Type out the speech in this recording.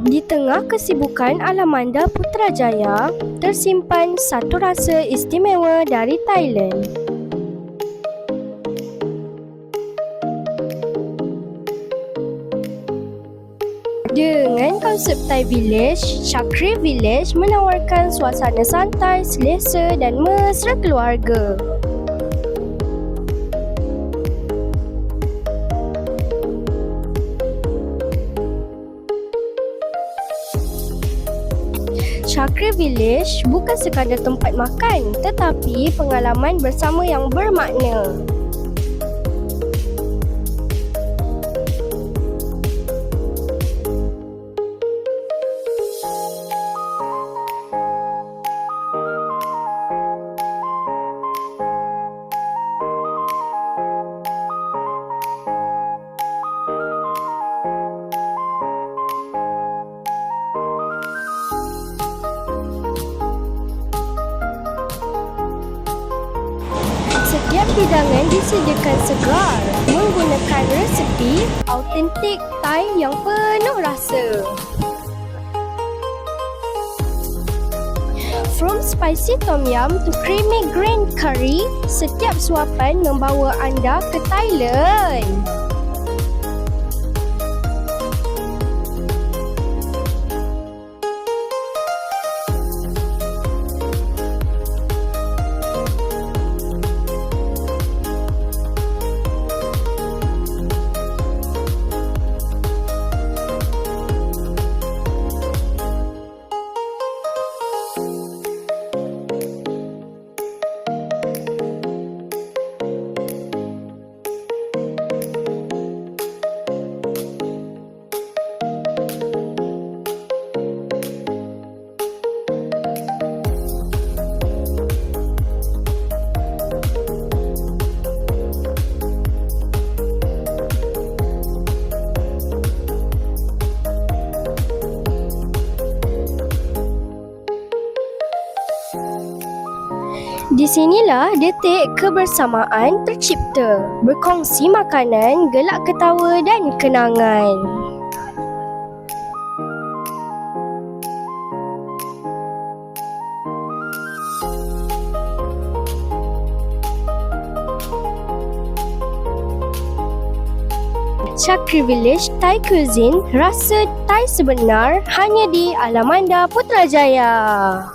Di tengah kesibukan Alamanda Putrajaya, tersimpan satu rasa istimewa dari Thailand. Dengan konsep Thai Village, Chakri Village menawarkan suasana santai, selesa dan mesra keluarga. Chakri Village bukan sekadar tempat makan, tetapi pengalaman bersama yang bermakna. Setiap hidangan disediakan segar menggunakan resepi autentik Thai yang penuh rasa. From spicy tom yum to creamy green curry, setiap suapan membawa anda ke Thailand. Di sinilah detik kebersamaan tercipta, berkongsi makanan, gelak ketawa dan kenangan. Chakri Village Thai Cuisine, rasa Thai sebenar hanya di Alamanda Putrajaya.